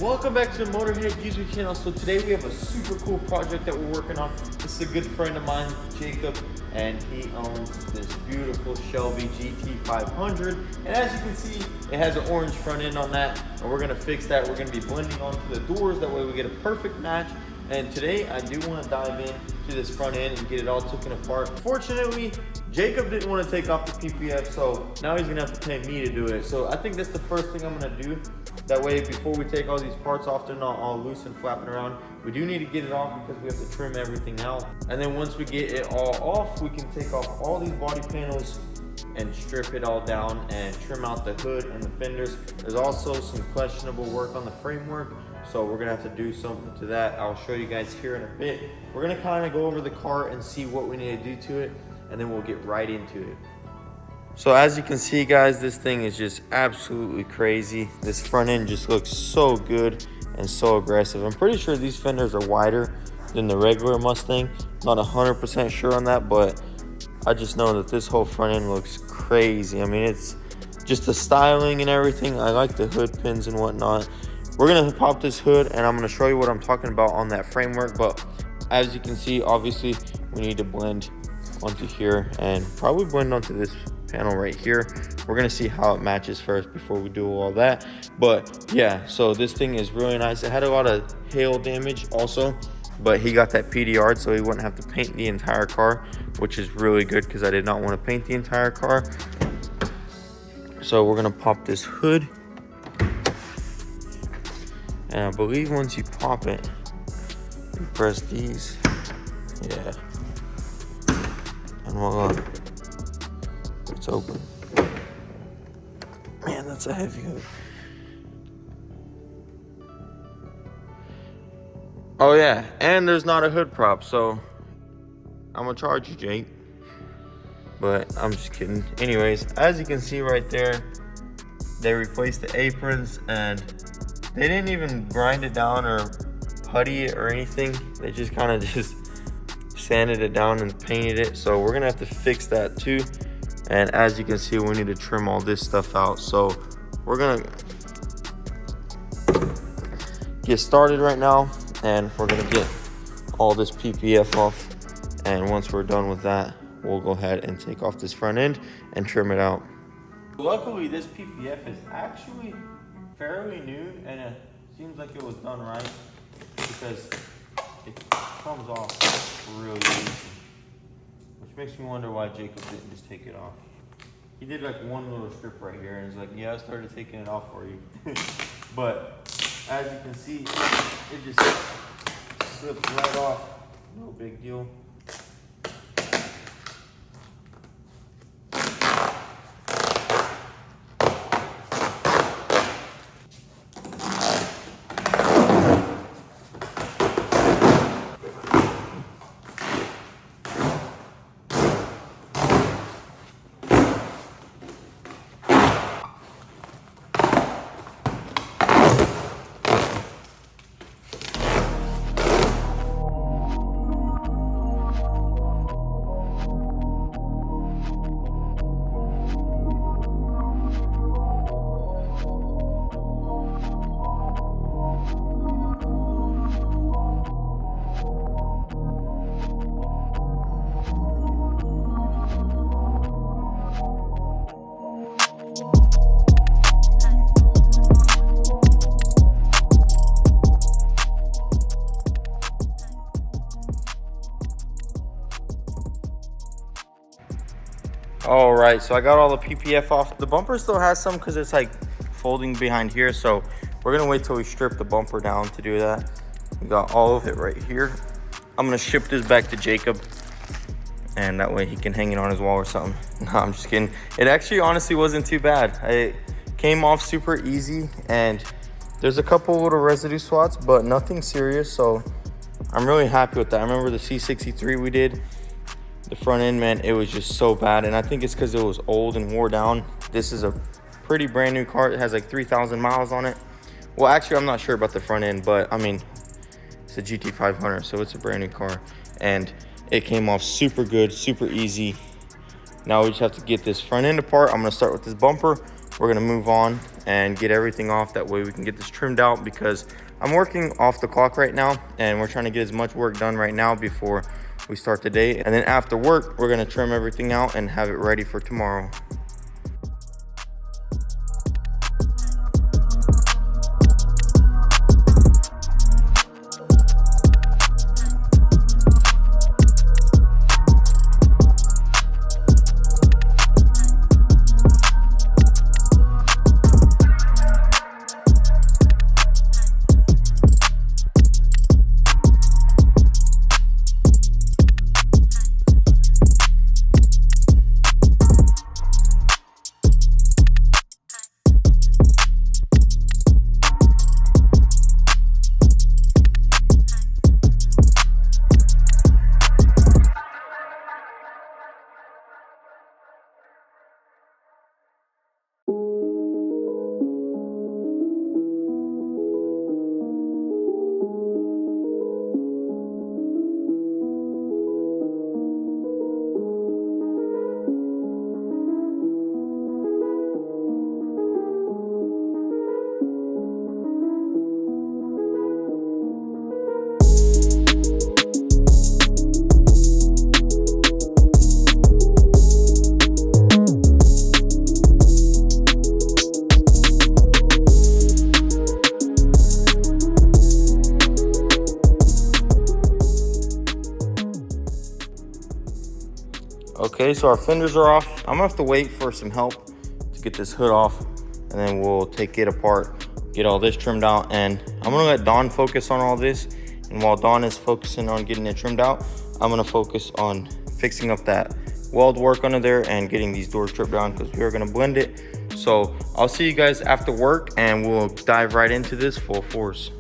welcome back to the Motorhead YouTube channel. So today we have a super cool project that we're working on. This is a good friend of mine, Jacob, and he owns this beautiful Shelby GT500. And as you can see, it has an orange front end on that, and we're gonna fix that. We're gonna be blending onto the doors, that way we get a perfect match. And today I do want to dive in to this front end and get it all taken apart. Fortunately, Jacob didn't want to take off the PPF, so now he's gonna have to pay me to do it. So I think that's the first thing I'm gonna do. That way, before we take all these parts off, they're not all loose and flapping around. We do need to get it off because we have to trim everything out. And then once we get it all off, we can take off all these body panels and strip it all down and trim out the hood and the fenders. There's also some questionable work on the framework, so we're gonna have to do something to that. I'll show you guys here in a bit. We're gonna kind of go over the car and see what we need to do to it, and then we'll get right into it. So as you can see, guys, this thing is just absolutely crazy. This front end just looks so good and so aggressive. I'm pretty sure these fenders are wider than the regular Mustang. Not 100% sure on that, but I just know that this whole front end looks crazy. I mean, it's just the styling and everything. I like the hood pins and whatnot. We're gonna pop this hood and I'm gonna show you what I'm talking about on that framework. But as you can see, obviously we need to blend onto here and probably blend onto this panel right here. We're gonna see how it matches first before we do all that. But yeah, so this thing is really nice. It had a lot of hail damage also, but he got that PDR'd so he wouldn't have to paint the entire car, which is really good because I did not want to paint the entire car. So we're gonna pop this hood, and I believe once you pop it, you press these, yeah, and voila, it's open. Man, that's a heavy hood. Oh yeah, and there's not a hood prop, so I'm gonna charge you, Jake. But I'm just kidding. Anyways, as you can see right there, they replaced the aprons and they didn't even grind it down or putty it or anything. They just kind of just sanded it down and painted it. So we're gonna have to fix that too. And as you can see, we need to trim all this stuff out. So we're gonna get started right now, and we're gonna get all this PPF off. And once we're done with that, we'll go ahead and take off this front end and trim it out. Luckily, this PPF is actually fairly new, and it seems like it was done right because it comes off really easy. Which makes me wonder why Jacob didn't just take it off. He did like one little strip right here and he's like, yeah, I started taking it off for you. But as you can see, it just slips right off. No big deal. All right, so I got all the PPF off. The bumper still has some because it's like folding behind here. So we're gonna wait till we strip the bumper down to do that. We got all of it right here. I'm gonna ship this back to Jacob, and that way he can hang it on his wall or something. No, I'm just kidding. It actually honestly wasn't too bad. It came off super easy, and there's a couple little residue spots, but nothing serious. So I'm really happy with that. I remember the C63 we did. The front end, man, it was just so bad, and I think it's because it was old and wore down. This is a pretty brand new car. It has like 3,000 miles on it. Well, actually, I'm not sure about the front end, but I mean, it's a GT500, so it's a brand new car, and it came off super good, super easy. Now we just have to get this front end apart. I'm gonna start with this bumper. we're gonna move on and get everything off. That way we can get this trimmed out, because I'm working off the clock right now and we're trying to get as much work done right now before we start the day. And then after work, we're gonna trim everything out and have it ready for tomorrow. Okay, so our fenders are off. I'm gonna have to wait for some help to get this hood off, and then we'll take it apart, get all this trimmed out, and I'm gonna let Dawn focus on all this. And while Dawn is focusing on getting it trimmed out, I'm gonna focus on fixing up that weld work under there and getting these doors stripped down, because we are gonna blend it. So I'll see you guys after work and we'll dive right into this full force.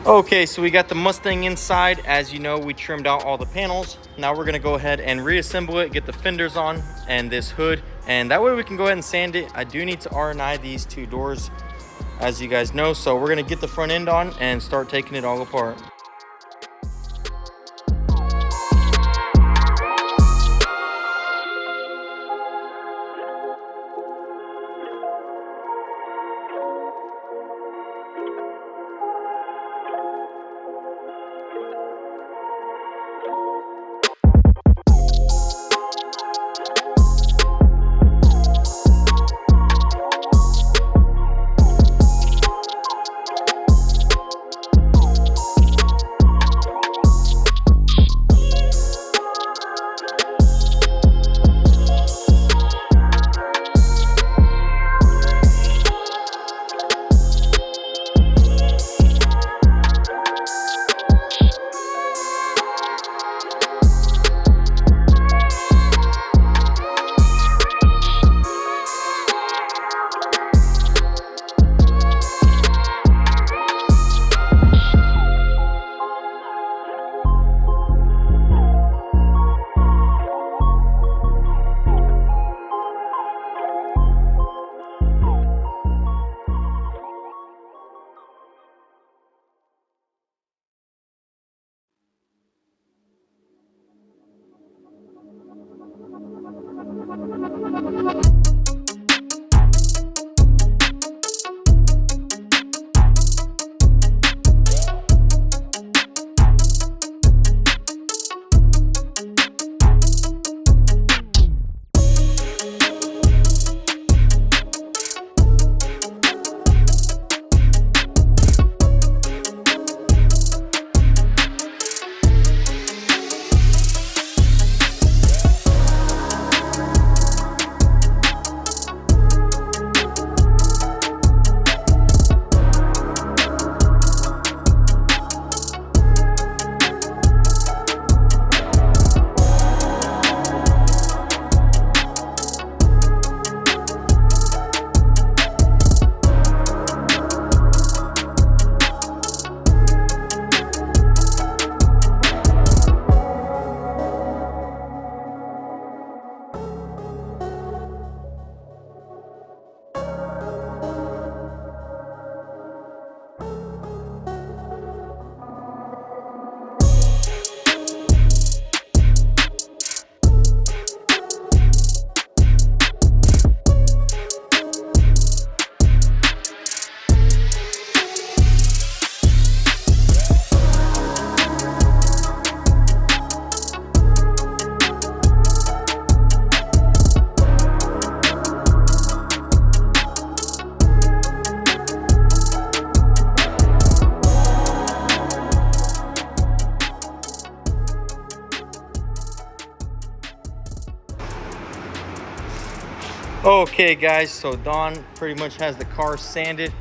Okay, so we got the Mustang inside. As you know, we trimmed out all the panels. Now we're gonna go ahead and reassemble it, get the fenders on and this hood, and that way we can go ahead and sand it. I do need to R&I these two doors, as you guys know, so we're gonna get the front end on and start taking it all apart. Okay guys, so Don pretty much has the car sanded.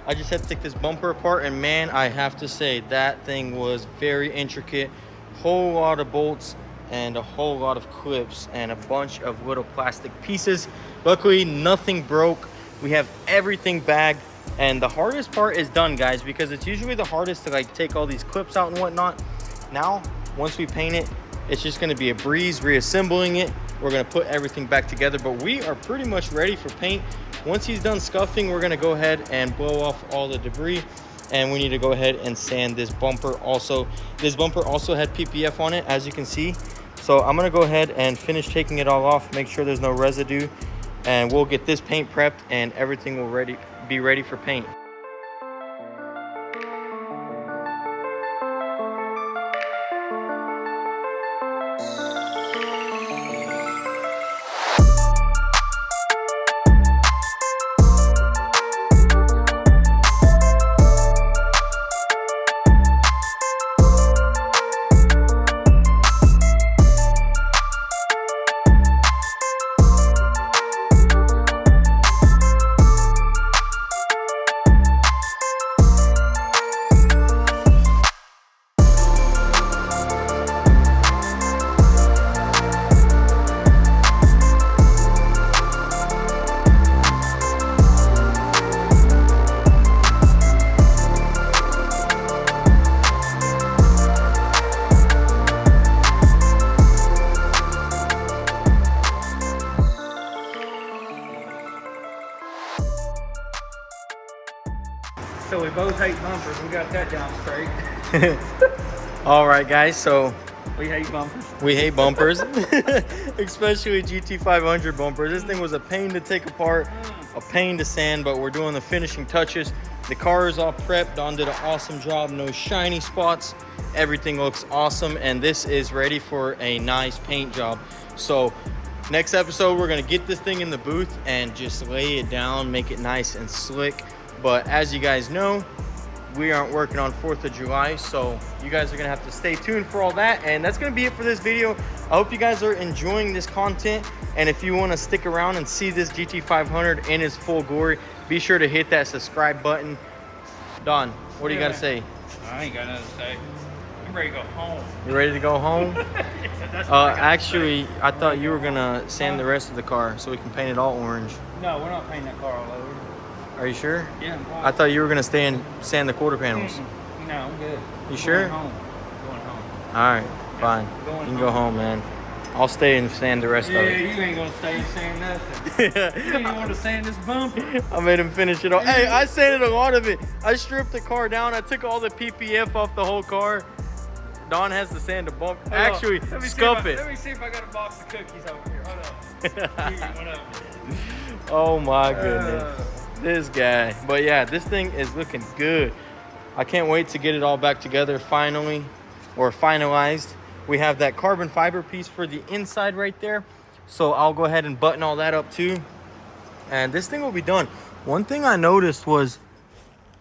I just had to take this bumper apart, and man, I have to say that thing was very intricate. Whole lot of bolts and a whole lot of clips and a bunch of little plastic pieces. Luckily nothing broke. We have everything bagged, and the hardest part is done, guys, because it's usually the hardest to like take all these clips out and whatnot. Now once we paint it, it's just going to be a breeze reassembling it. We're going to put everything back together, but we are pretty much ready for paint. Once he's done scuffing, we're going to go ahead and blow off all the debris, and we need to go ahead and sand this bumper also. This bumper also had PPF on it, as you can see. So I'm going to go ahead and finish taking it all off, make sure there's no residue, and we'll get this paint prepped and everything will be ready for paint. So we both hate bumpers. We got that down straight. All right, guys, so We hate bumpers. we hate bumpers, especially GT500 bumpers. This thing was a pain to take apart, a pain to sand, but we're doing the finishing touches. The car is all prepped. Don did an awesome job. No shiny spots. Everything looks awesome, and this is ready for a nice paint job. So next episode, we're gonna get this thing in the booth and just lay it down, make it nice and slick. But as you guys know, we aren't working on 4th of July, so you guys are gonna have to stay tuned for all that. And that's gonna be it for this video. I hope you guys are enjoying this content, and if you want to stick around and see this GT500 in its full glory, be sure to hit that subscribe button. Don, what do you gotta say? I ain't got nothing to say. I'm ready to go home. You ready to go home? Yeah, that's what I gotta Actually, I thought you were gonna sand the rest of the car so we can paint it all orange. say. No, we're not painting that car all over. Are you sure? Yeah, I thought you were gonna stay and sand the quarter panels. No, I'm good. You sure? Going home. Going home. All right, fine. Going You can go home, man. I'll stay and sand the rest Yeah, of it. you ain't gonna stay and sand nothing. You ain't want to sand this bumper. I made him finish it all. Hey, I sanded a lot of it. I stripped the car down. I took all the PPF off the whole car. Don has to sand the bump. Actually, Let me scuff see it. Let me see if I got a box of cookies over here. Hold on. Here, one of them. Oh my goodness. This guy. But yeah, this thing is looking good. I can't wait to get it all back together finally, or finalized. We have that carbon fiber piece for the inside right there. So I'll go ahead and button all that up too. And this thing will be done. One thing I noticed was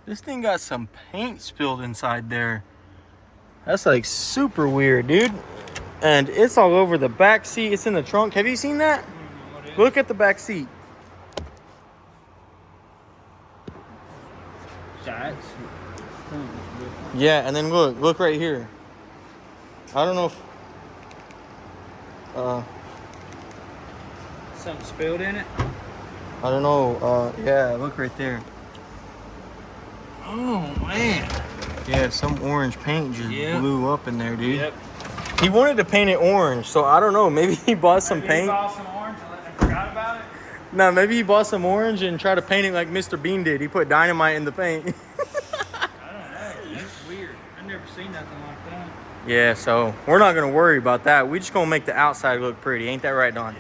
this thing got some paint spilled inside there. That's like super weird, dude. And it's all over the back seat. It's in the trunk. Have you seen that? Look at the back seat. Yeah, and then look right here. I don't know if Something spilled in it. I don't know. Yeah, look right there. Oh man. Yeah, some orange paint just blew up in there, dude. Yep. He wanted to paint it orange, so I don't know. Maybe he bought some Maybe paint. He bought some orange and then forgot about it. No, maybe he bought some orange and tried to paint it like Mr. Bean did. He put dynamite in the paint. I don't know. That's weird. I've never seen nothing like that. Yeah, so we're not gonna worry about that. We just gonna make the outside look pretty. Ain't that right, Don?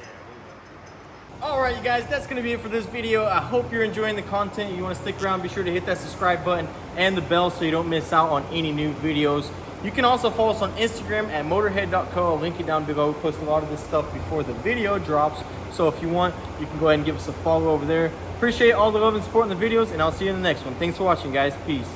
All right, you guys, that's gonna be it for this video. I hope you're enjoying the content. You wanna stick around, be sure to hit that subscribe button and the bell so you don't miss out on any new videos. You can also follow us on Instagram at motorhead.co. I'll link it down below. We post a lot of this stuff before the video drops. So if you want, you can go ahead and give us a follow over there. Appreciate all the love and support in the videos, and I'll see you in the next one. Thanks for watching, guys. Peace.